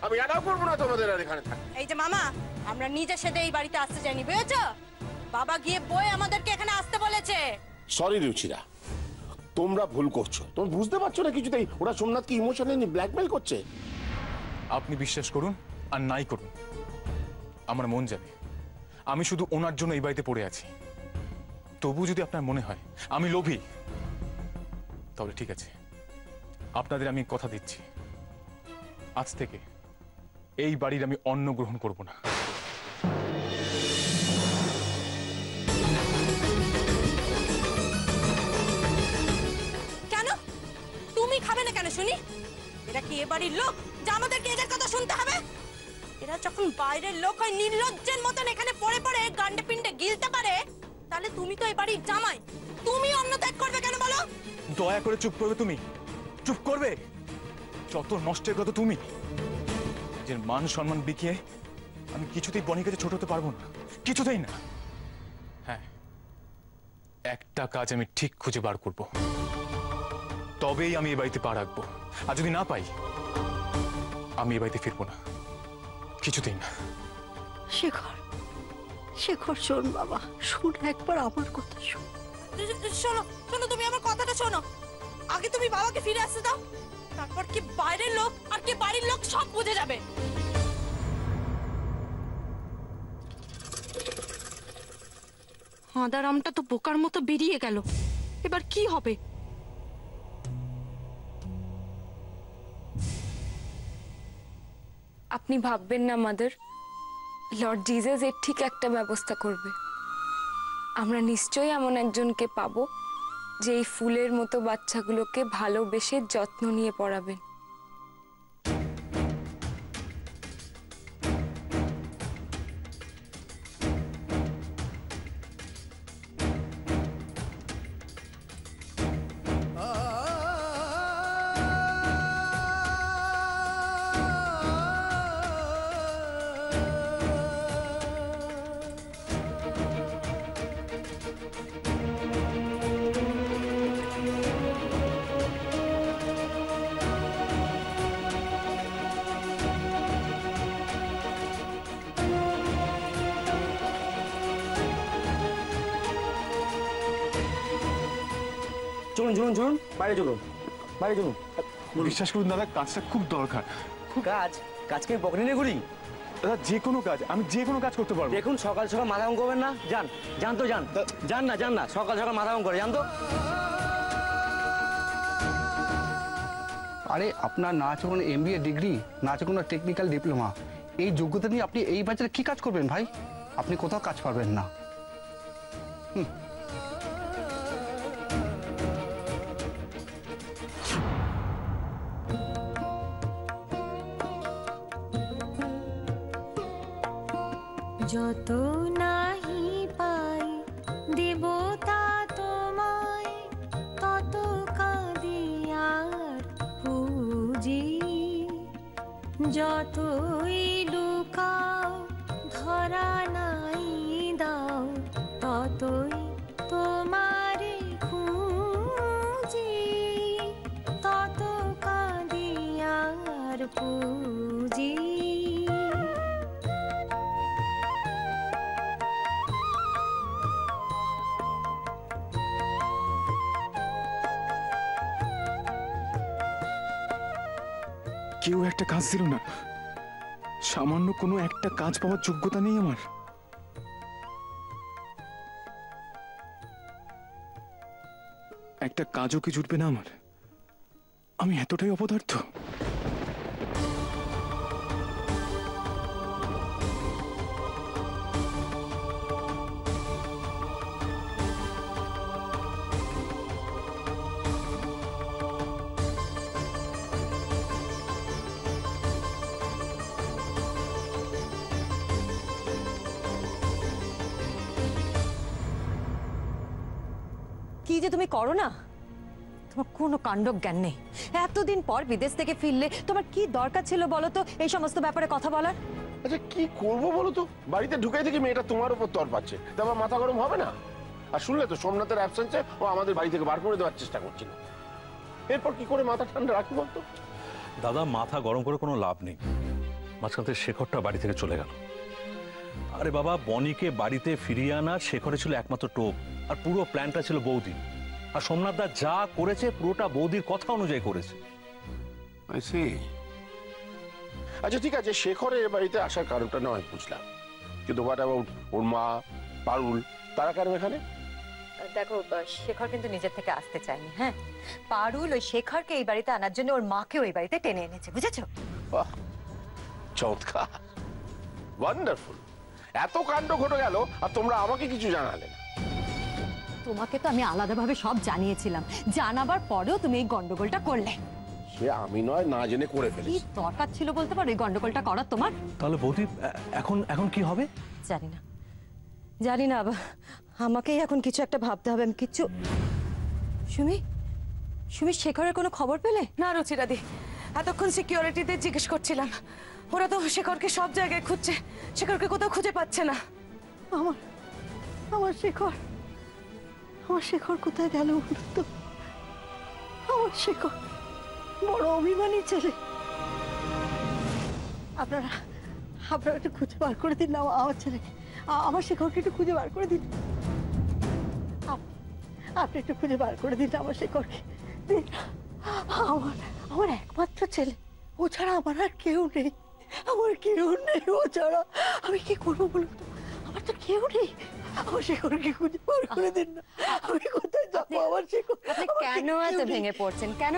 আমি অ্যালাউ করবো না তোমাদের আর এখানে থাকতে। এই যে মামা, আমরা নিজে সেদে এই বাড়িতে আসতে চাইনি, বুঝেছো? বাবা গিয়ে বই আমাদেরকে এখানে আসতে বলেছে। সরি রুচিরা, তোমরা ভুল করছো। তোমরা বুঝতে পারছো না কিছুতেই ওরা সোমনাথকে ইমোশনালি ব্ল্যাকমেল করছে। আপনি বিশ্বাস করুন আর নাই করুন, আমার মন যাবে। আমি শুধু ওনার জন্য এই বাড়িতে পড়ে আছি। তবু যদি আপনার মনে হয় আমি লোভী, তাহলে ঠিক আছে। আপনাদের আমি কথা দিচ্ছি, আজ থেকে এই বাড়ির আমি অন্ন গ্রহণ করব না। কেন তুমি খাবে না কেন শুনি? এরা কি এ বাড়ির লোক যে আমাদেরকে এদের কথা শুনতে হবে? এরা যখন বাইরের লোক হয় নির্লজ্জের মতন এখানে পড়ে পড়ে গান্ডে পিন্ডে গিলতে পারে, তাহলে তুমি তো এই বাড়ির জামাই, তুমি অন্ন ত্যাগ করবে কেন বলো? দয়া করে চুপ করবে তুমি, চুপ করবে। যত নষ্টের কথা তুমি, যে মান সম্মান বিকিয়ে আমি কিছুতেই বনির কাছে ছোট হতে পারবো না, কিছুতেই না। হ্যাঁ, একটা কাজ আমি ঠিক খুঁজে বার করব, তবেই আমি এই বাড়িতে পা রাখবো। আর যদি না পাই, আমি এই বাড়িতে ফিরবো না, কিছুতেই না। শেখর, শেখর শোন বাবা, শোন একবার আমার কথা শোন। শোনো শোনো, তুমি আমার কথাটা শোনো। আগে তুমি বাবাকে ফিরে আসতে দাও, তারপর কি বাইরের লোক আর কি বাড়ির লোক সব বুঝে যাবে। হাঁদারামটা তো বোকার মতো বেরিয়ে গেল, এবার কি হবে? আপনি ভাববেন না মাদার, লর্ড জিজাস এর ঠিক একটা ব্যবস্থা করবে। আমরা নিশ্চয়ই এমন একজনকে পাবো যে এই ফুলের মতো বাচ্চাগুলোকে ভালোবেসে যত্ন নিয়ে পড়াবেন। চলুন চলুন চলুন, বাইরে চলুন, বাইরে চলুন। বিশ্বাস করুন দাদা, কাজটা খুব দরকার। কাজ? কাজকে পকেটে নিয়ে ঘুরি? দাদা যে কোনো কাজ, আমি যে কোনো কাজ করতে পারবো। দেখুন সকাল সকাল মাথা গরম করবেন না, যান যান তো যান, যান না যান না, সকাল সকাল মাথা গরম করে যান তো। আরে আপনার না আছে কোনো MBA ডিগ্রি, না আছে কোনো টেকনিক্যাল ডিপ্লোমা, এই যোগ্যতা নিয়ে আপনি এই বাজারে কি কাজ করবেন ভাই? আপনি কোথাও কাজ পারবেন না। যত নাহি পাই দেবতা তোমায়, তত কাঁদিয়ার পুজি। যতই লুকাও ধরা নাই দাও, ততই তোমারে খুঁজি। তত কাঁদিয়ার পুজি। কেউ একটা কাজ দিল না, সামান্য কোনো একটা কাজ পাওয়ার যোগ্যতা নেই আমার। একটা কাজও কি জুটবে না আমার? আমি এতটাই অপদার্থ? কি যে তুমি করো না, তোমার কোনো কাণ্ড জ্ঞান নেই। এতদিন পর বিদেশ থেকে ফিরলে তোমার কি দরকার ছিল বলো তো এই সমস্ত ব্যাপারে কথা বলার? আচ্ছা কি করবো বলো তো, বাড়িতে ঢুকাই থেকে মেয়েটা তোমার উপর তর পাচ্ছে, তারপর মাথা গরম হবে না? আর শুনলে তো সোমনাথের অ্যাবসেন্সে ও আমাদের বাড়ি থেকে বার করে দেওয়ার চেষ্টা করছিল। এরপর কি করে মাথা ঠান্ডা রাখি বলতো? দাদা মাথা গরম করে কোনো লাভ নেই, মাঝখান থেকে শেখরটা বাড়ি থেকে চলে গেল। আরে বাবা, বনিকে বাড়িতে ফিরিয়ে আনা শেখরে ছিল একমাত্র টোপ, আর পুরো প্ল্যানটা ছিল বৌদি। আর সোমনাথ দা যা করেছে পুরোটা বৌদির কথা অনুযায়ী করেছে। আচ্ছা ঠিক আছে, শেখরের বাড়িতে আসার কারণটা নয় বুঝলাম, কিন্তু হোয়াট অ্যাবাউট ওর মা পারুল, তারা কেন এখানে? দেখো, শেখর কিন্তু নিজের থেকে আসতে চায়নি। হ্যাঁ, পারুল ওই শেখরকে এই বাড়িতে আনার জন্য ওর মাকে ওই বাড়িতে টেনে এনেছে, বুঝেছো? বাহ, চমৎকার, ওয়ান্ডারফুল। এত কাণ্ড ঘটে গেল আর তোমরা আমাকে কিছু জানালে না। তোমাকে তো আমি আলাদাভাবে সব জানিয়েছিলাম, জানাবার পরেও তুমি এই গন্ডগোলটা করলে। সে আমি নয়, না জেনে করে কি ফেলেছি। দরকার ছিল বলতে পারো এই গন্ডগোলটা করার তোমার? তাহলে বৌদি এখন কি হবে? জানি না, জানি না, আমাকেই এখন কিছু একটা ভাবতে হবে। আমি কিচ্ছু। সুমি, শেখরের কোনো খবর পেলে? না রুচিরাদি, এতক্ষণ সিকিউরিটিতে জিজ্ঞেস করছিলাম, ওরা তো শেখরকে সব জায়গায় খুঁজছে, শেখরকে কোথাও খুঁজে পাচ্ছে না। আমার শেখর কোথায় গেল বলুন তো? আমার শেখর বড় অভিমানী ছেলে। আপনারা একটু খুঁজে বার করে দিন না আমার ছেলেকে, আমার শেখরকে একটু খুঁজে বার করে দিন। আপনি একটু খুঁজে বার করে দিন আমার শেখরকে। আমার একমাত্র ছেলে, ও ছাড়া আমার আর কেউ নেই, আমার কেউ নেই ও ছাড়া। আমি কি করবো বলুন তো? আমার তো কেউ নেই, আমার শেখরকে খুঁজে বার করে দিন না। আমি কোথায় যাবো আমার শেখর? আপনি কেন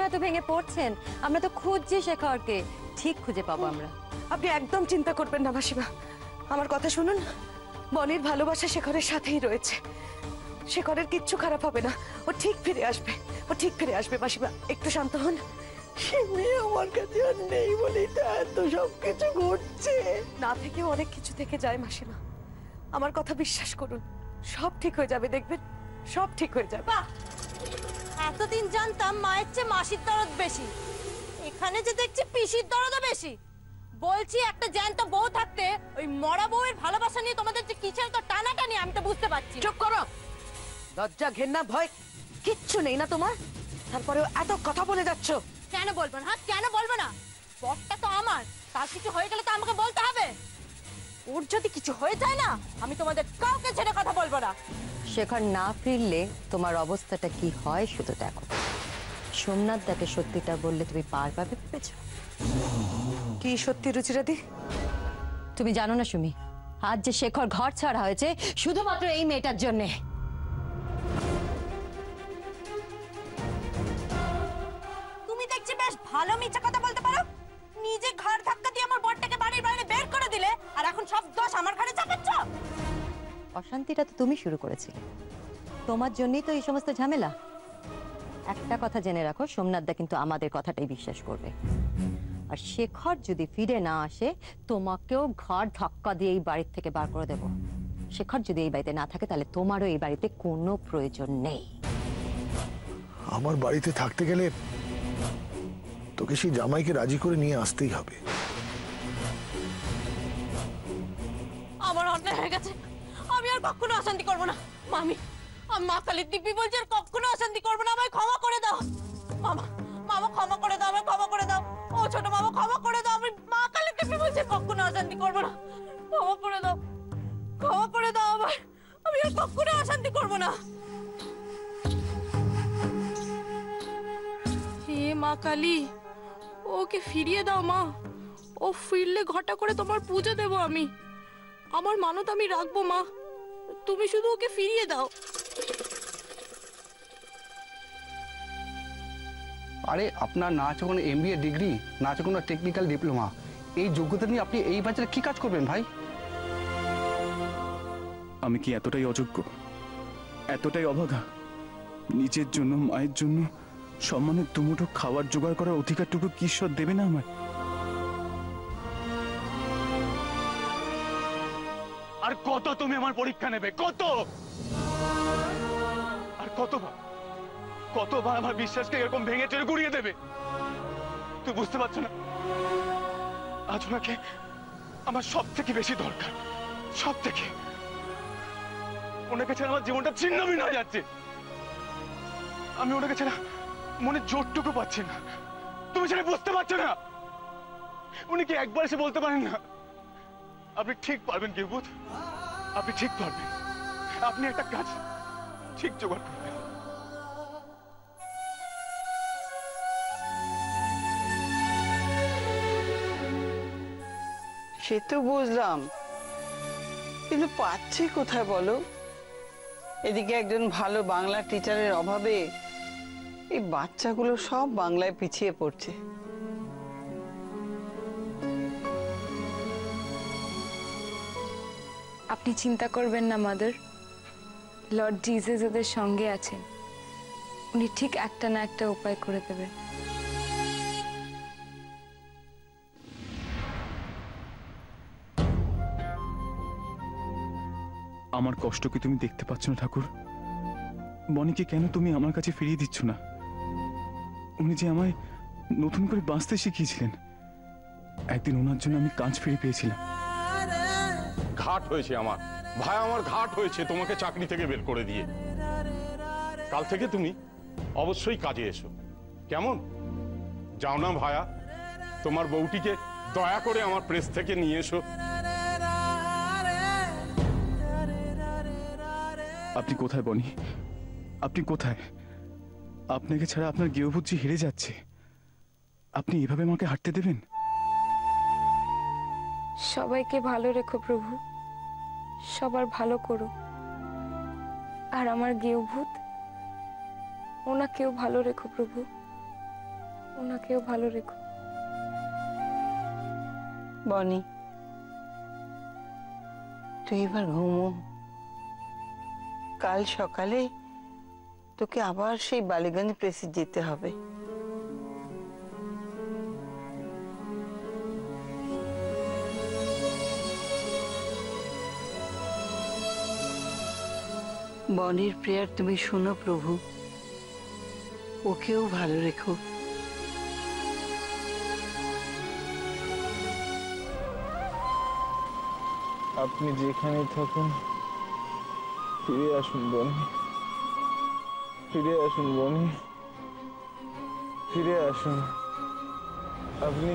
এত ভেঙে পড়ছেন? আমরা তো খুঁজছি শেখরকে, ঠিক খুঁজে পাবো আমরা। আপনি একদম চিন্তা করবেন না মাসিমা, আমার কথা শুনুন। বনির ভালোবাসা শেখরের সাথেই রয়েছে, শেখরের কিচ্ছু খারাপ হবে না, ও ঠিক ফিরে আসবে। মাসিমা একটু শান্ত হন। সে মেয়ে আমার কাছে আর নেই বলেই তো এত সবকিছু ঘটছে। না থেকেও অনেক কিছু থেকে যায় মাসিমা, আমার কথা বিশ্বাস করুন, সব ঠিক হয়ে যাবে, দেখবেন সব ঠিক হয়ে যাবে। এতদিন জানতাম মায়ের চেয়ে মাসির দরদ বেশি, এখানে যে দেখছি পিসির দরদও বেশি। বলছি, একটা জ্যান্ত বউ থাকতে ওই মরা বউয়ের ভালোবাসা নিয়ে তোমাদের যে কিসের তো টানাটানি, আমি তো বুঝতে পারছি। চুপ করো, লজ্জা ঘেন্না ভয় কিচ্ছু নেই না তোমার, তারপরেও এত কথা বলে যাচ্ছ। কেন বলবো না? কেন বলবো না? বরটা তো আমার, তার কিছু হয়ে গেলে তো আমাকে বলতে হবে। ওর যদি কিছু হয়ে যায় না, আমি তোমাদের কাউকে ছেড়ে কথা বলবো না। শেখর না ফিরলে তোমার অবস্থাটা কি হয় শুধু দেখো। সোমনাথ দাকে সত্যিটা বললে তুমি পার পাবে ভেবেছ? কি সত্যি রুচিরাদি? তুমি জানো না সুমি, আজ যে শেখর ঘর ছাড়া হয়েছে শুধুমাত্র এই মেয়েটার জন্যে। তুমি দেখছি বেশ ভালো মিথ্যা কথা বলতে পারো। নিজে ঘর ধাক্কা দিয়ে আমার বরটাকে বাড়ির বাইরে বের করে দিলে, আর এখন সব দোষ আমার ঘাড়ে চাপাচ্ছ। অশান্তিটা তো তুমি শুরু করেছিলে, তোমার জন্যই তো এই সমস্ত ঝামেলা। একটা কথা জেনে রাখো, সোমনাথ দা কিন্তু আমাদের কথাটাই বিশ্বাস করবে। আর শেখর যদি ফিরে না আসে, তোমাকেও ঘর ধাক্কা দিয়ে এই বাড়ির থেকে বার করে দেব। শেখর যদি এই বাড়িতে না থাকে, তাহলে তোমারও এই বাড়িতে কোনো প্রয়োজন নেই। আমার বাড়িতে থাকতে গেলে তোকে সেই জামাইকে রাজি করে নিয়ে আসতেই হবে। আমার অন্যায় হয়ে গেছে, আমি আর কখনো অশান্তি করবো না। মামি, মা কালীর দিব্যি বলছি, আর কখনো অশান্তি করবো না। আমায় ক্ষমা করে দাও মামা, ক্ষমা করে দাও, আমায় ক্ষমা করে দাও। ও ছোট মামা, ক্ষমা করে দাও। আমি মা কালীর দিব্যি বলছি, কখনো অশান্তি করবো না। ক্ষমা করে দাও আমায়, আমি আর কখনো অশান্তি করবো না। হে মা কালী, ওকে ফিরিয়ে দাও মা। ও ফিরলে ঘটা করে তোমার পুজো দেব আমি। আমার মানত আমি রাখবো মা, তুমি শুধু ওকে ফিরিয়ে দাও। আরে আপনার না আছে কোনো MBA ডিগ্রি, না আছে কোনো টেকনিক্যাল ডিপ্লোমা, এই যোগ্যতা নিয়ে আপনি এই বাজারে কি কাজ করবেন ভাই? আমি কি এতটাই অযোগ্য, এতটাই অভাগা? নিজের জন্য, মায়ের জন্য সম্মানের দুমুঠো খাবার জোগাড় করার অধিকারটুকু কি ঈশ্বর দেবে না আমার? আর কত তুমি আমার পরীক্ষা নেবে? কত আর কতবার আমার বিশ্বাসকে এরকম ভেঙে চড়ে গুড়িয়ে দেবে? তুই বুঝতে পারছো না? আজ ওনাকে আমার সব থেকে বেশি দরকার, সব থেকে। ওনাকে ছাড়া আমার জীবনটা ছিন্ন ভিন্ন হয়ে যাচ্ছে। আমি ওনাকে ছাড়া মনে জোরটুকু পাচ্ছি না। তুমি সেটা বুঝতে পারছো না? উনি কি একবার এসে বলতে পারেন না আপনি ঠিক পারবেন গিরবুত? আপনি ঠিক পারবেন। আপনি একটা কাজ ঠিক জোগাড় করবেন। সে তো বুঝলাম, কিন্তু পাচ্ছি কোথায় বলো? এদিকে একজন ভালো বাংলা টিচারের অভাবে এই বাচ্চাগুলো সব বাংলায় পিছিয়ে পড়ছে। আপনি চিন্তা করবেন না মাদার, লর্ড জিজাস ওদের সঙ্গে আছেন। উনি ঠিক একটা না একটা উপায় করে দেবেন। আমার কষ্ট কি তুমি দেখতে পাচ্ছ না ঠাকুর? বনিকে কেন তুমি আমার কাছে ফিরিয়ে দিচ্ছ না? উনি যে আমায় নতুন করে বাঁচতে শিখিয়েছিলেন। একদিন ওনার জন্য আমি কাজ ফিরে পেয়েছিলাম। ঘাট হয়েছে আমার ভাই, আমার ঘাট হয়েছে তোমাকে চাকরি থেকে বের করে দিয়ে। কাল থেকে তুমি অবশ্যই কাজে এসো, কেমন? যাও না ভায়া, তোমার বউটিকে দয়া করে আমার প্রেস থেকে নিয়ে এসো। আপনি কোথায় বনি? আপনি কোথায়? আপনাকে ছাড়া আপনার গৃহবধূ হেরে যাচ্ছে। আপনি এভাবে আমাকে হাঁটতে দেবেন? সবাইকে ভালো রেখো প্রভু, সবার ভালো করো। আর আমার গৃহভূত, ওনাকেও ভালো রেখো প্রভু, ওনাকেও ভালো রেখো। বনি, তুই এবার ঘুমো। কাল সকালে তোকে আবার সেই বালিগঞ্জ প্রেসে যেতে হবে। বনির প্রেয়ার তুমি শোনো প্রভু, ওকেও ভালো রেখো। আপনি যেখানে থাকুন ফিরে আসুন বনি, ফিরে আসুন বনি, ফিরে আসুন। আপনি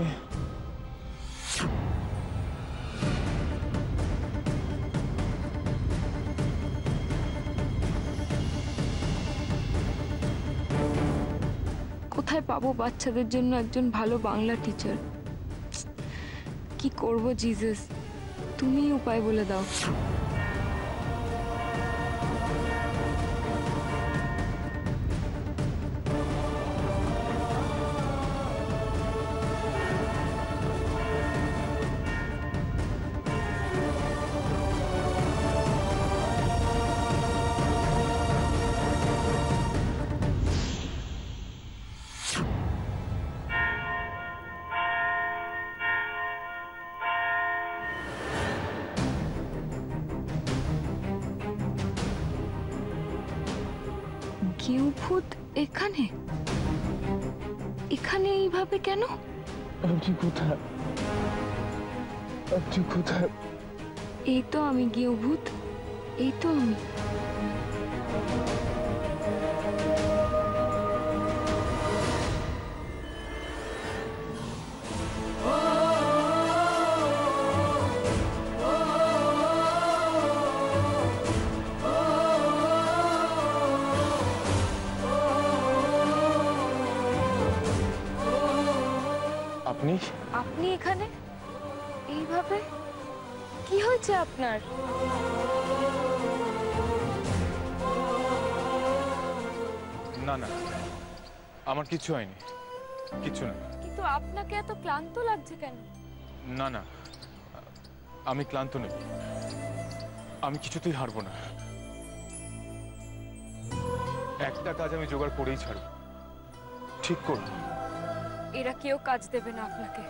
কোথায় পাবো বাচ্চাদের জন্য একজন ভালো বাংলা টিচার? কি করব জিজাস, তুমি উপায় বলে দাও। গৃহভূত এখানে? এখানে এইভাবে কেন? আপনি কোথায়? আপনি কোথায়? এই তো আমি গৃহভূত, এই তো আমি। আপনি আপনি এখানে এইভাবে? কি হয়েছে আপনার? না না, আমার কিছু হয়নি, কিছু না। কিন্তু আপনাকে এত ক্লান্ত লাগছে কেন? না না, আমি ক্লান্ত নই। আমি কিছুতেই হারবো না। একটা কাজ আমি জোগাড় করেই ছাড়ব, ঠিক করব। এরা কেউ কাজ দেবে না আপনাকে।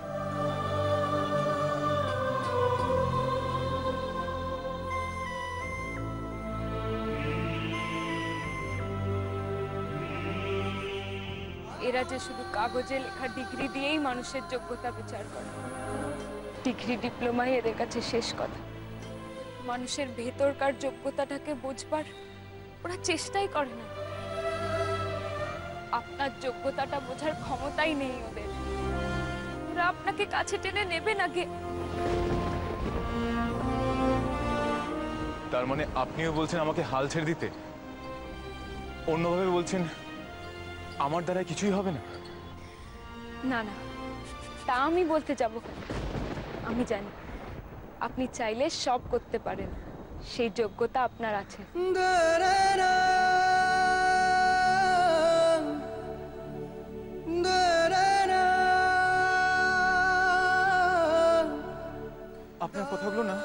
এরা যে শুধু কাগজে লেখা ডিগ্রি দিয়েই মানুষের যোগ্যতা বিচার করে। ডিগ্রি ডিপ্লোমাই এদের কাছে শেষ কথা। মানুষের ভেতরকার যোগ্যতাটাকে বুঝবার ওরা চেষ্টাই করে না। আপনার যোগ্যতাটা বোঝার ক্ষমতাই নেই ওদের। ওরা আপনাকে কাছে টেনে নেবে নাকি? তার মানে আপনিও বলছেন আমাকে হাল ছেড়ে দিতে, অন্যভাবে বলছেন আমার দ্বারা কিছুই হবে না? না না, তা আমি বলতে যাব কেন? আমি জানি আপনি চাইলে সব করতে পারেন, সেই যোগ্যতা আপনার আছে। আপনার কথাগুলো না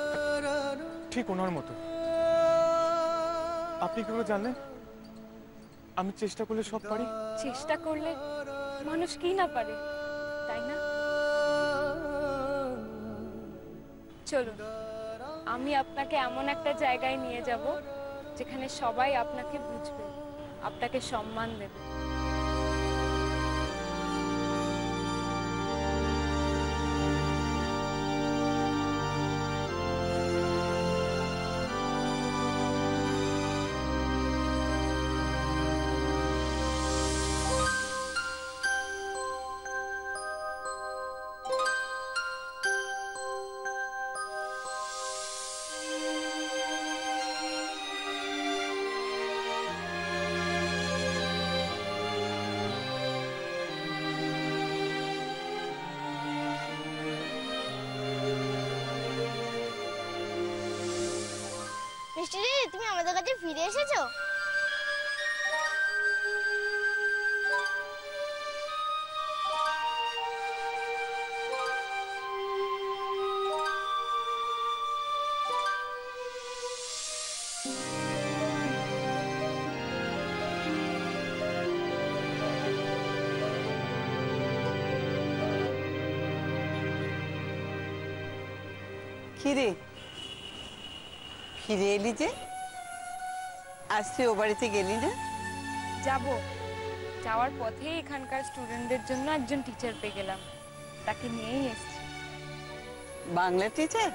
ঠিক ওনার মতো। আপনি কি করে জানলেন আমি চেষ্টা করলে সব পারি? চেষ্টা করলে মানুষ কি না পারে, তাই না? চলুন, আমি আপনাকে এমন একটা জায়গায় নিয়ে যাব যেখানে সবাই আপনাকে বুঝবে, আপনাকে সম্মান দেবে। মিষ্টি দিদি, তুমি আমাদের কাছে ফিরে এসেছো? কি রে, ফিরে এলি যে? আজ তুই ও বাড়িতে গেলি না? যাব, যাওয়ার পথে এখানকার স্টুডেন্টদের জন্য একজন টিচার পেয়ে গেলাম, তাকে নিয়েই এসেছি। বাংলা টিচার?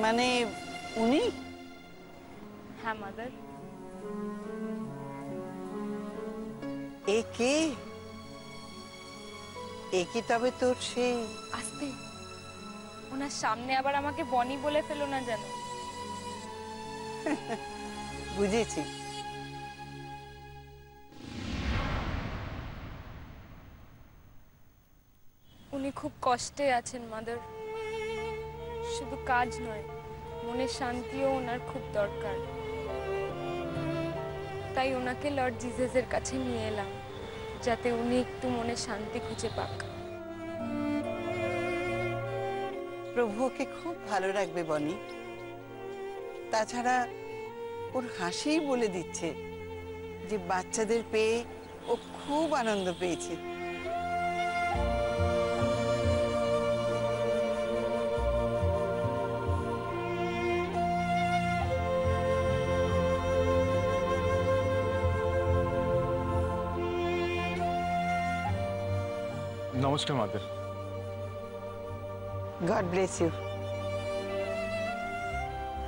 মানে উনি? হ্যাঁ মাদার। এ কে? এ কি তবে তোর সেই? আস্তে, ওনার সামনে আবার আমাকে বনি বলে ফেলো না যেন। বুঝেছি। উনি খুব কষ্টে আছেন মাদার, শুধু কাজ নয়, মনের শান্তিও ওনার খুব দরকার। তাই ওনাকে লর্ড জিজাসের কাছে নিয়ে এলাম, যাতে উনি একটু মনে শান্তি খুঁজে পাক। প্রভু ওকে খুব ভালো রাখবে বনি। তাছাড়া ওর হাসিই বলে দিচ্ছে যে বাচ্চাদের পেয়ে ও খুব আনন্দ পেয়েছে। নমস্কার মাদার। God bless you.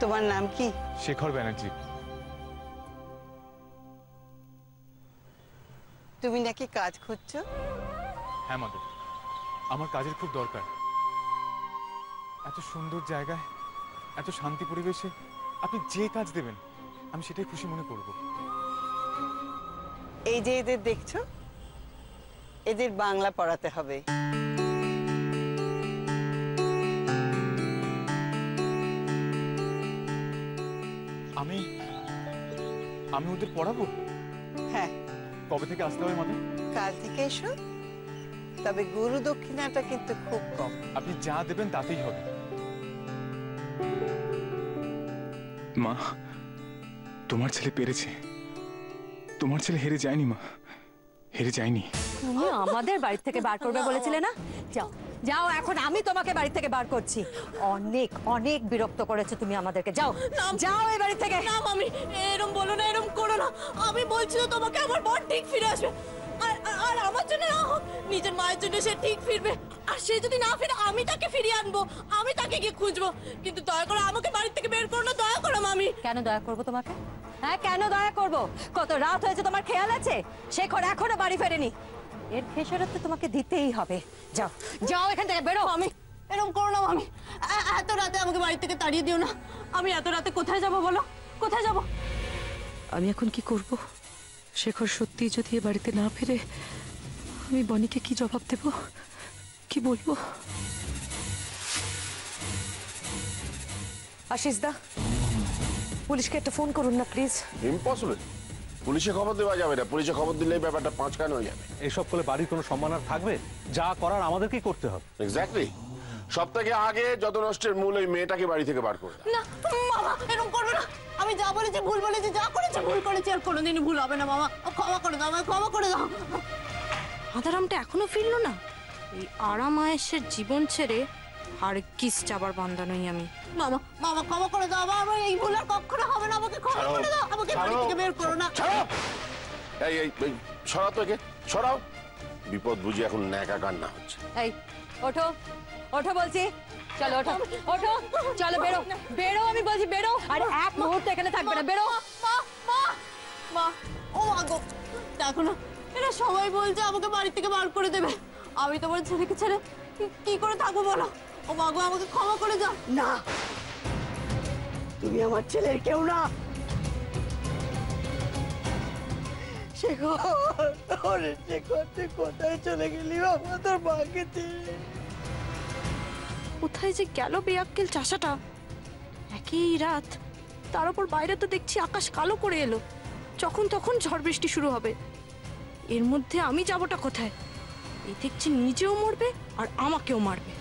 তোমার নাম কি? শেখর ব্যানার্জি। তুমি নাকি কাজ খুঁজছো? হ্যাঁ মাদার, আমার কাজের খুব দরকার। এত সুন্দর জায়গায়, এত শান্তি পরিবেশে আপনি যে কাজ দেবেন আমি সেটাই খুশি মনে করব। এই যে এদের দেখছো, এদের বাংলা পড়াতে হবে। আমি আমি ওদের পড়াবো? হ্যাঁ। কবে থেকে আসতে হবে মাদার? কাল থেকে এসো, তবে গুরু দক্ষিণাটা কিন্তু খুব কম। আপনি যা দেবেন তাতেই হবে। মা, তোমার ছেলে পেরেছে, তোমার ছেলে হেরে যায়নি মা, হেরে যায়নি। তুমি আমাদের বাড়ি থেকে বার করবে বলেছিলে না? যাও যাও, এখন আমি তোমাকে বাড়ি থেকে বার করছি। অনেক অনেক বিরক্ত করেছো তুমি আমাদেরকে। যাও যাও এই বাড়ি থেকে। না মামি, এরম বলো না, এরম করো না। আমি বলছি তো তোমাকে, আমার বোন ঠিক ফিরে আসবে। আর আমার জন্য না হোক, নিজের মায়ের জন্য সে ঠিক ফিরবে। আর সে যদি না ফিরে, আমি তাকে ফিরিয়ে আনবো, আমি তাকে গিয়ে খুঁজবো। কিন্তু দয়া করে আমাকে বাড়ি থেকে বের করো না, দয়া করো মামি। কেন দয়া করবো তোমাকে? হ্যাঁ কেন দয়া করবো? কত রাত হয়েছে তোমার খেয়াল আছে? শেখর এখনো বাড়ি ফেরেনি। এর খেসারত তো তোমাকে দিতেই হবে। যাও যাও এখান থেকে বেরো। আমি এরকম করো না মামি, এত রাতে আমাকে বাড়ি থেকে তাড়িয়ে দিও না। আমি এত রাতে কোথায় যাব বলো, কোথায় যাব? আমি এখন কি করব? শেখর সত্যি যদি এ বাড়িতে না ফিরে, আমি বনিকে কি জবাব দেব, কি বলবো? আশিস দা, পুলিশকে একটা ফোন করুন না প্লিজ। ইম্পসিবল, পুলিশে খবর দেওয়া যাবে না। পুলিশে খবর দিলেই ব্যাপারটা 5 কান হয়ে যাবে। এসব করলে বাড়ির কোনো সম্মান আর থাকবে? যা করার আমাদেরকেই করতে হবে। এক্স্যাক্টলি। সব থেকে আগে যত নষ্টের মূল ওই মেয়েটাকে বাড়ি থেকে বার করে দাও। না মামা, এরকম করবে না। আমি যা বলেছি ভুল বলেছি, যা করেছি ভুল করেছি, আর কোনোদিনই ভুল হবে না মামা। ক্ষমা করে দাও, আমায় ক্ষমা করে দাও। আধারামটা এখনো ফিরলো না। এই আরাম আয়েশের জীবন ছেড়ে আর কিস চাবার বান্দা নই আমি। মামা মামা ক্ষমা করে দাও, আমার এই ভুল আর কখনো হবে না। আমাকে ক্ষমা করে দাও, আমাকে বাড়ি থেকে বের করো না। এই এই এই, সরাও তো একে, সরাও। বিপদ বুঝি এখন ন্যাকা কান্না হচ্ছে। এই ওঠো, ওঠো বলছি। চলো ওঠো, ওঠো, চলো বেরো, বেরো আমি বলছি বেরো। আর এক মুহূর্ত এখানে থাকবে না, বেরো। মা মা মা, ও মা গো, দেখো না, এরা সবাই বলছে আমাকে বাড়ি থেকে বার করে দেবে। আমি তোমার ছেলেকে ছেড়ে কি করে থাকবো বলো? ও মা গো, আমাকে ক্ষমা করে দাও। না, তুমি আমার ছেলের কেউ না। শেখর, ওরে শেখর, তুই কোথায় চলে গেলি বাবা তোর মাকে ছেড়ে? কোথায় যে গেল বেয়াক্কেল চাষাটা? একই রাত, তার উপর বাইরে তো দেখছি আকাশ কালো করে এলো। যখন তখন ঝড় বৃষ্টি শুরু হবে। এর মধ্যে আমি যাবোটা কোথায়? এই দেখছি নিজেও মরবে আর আমাকেও মারবে।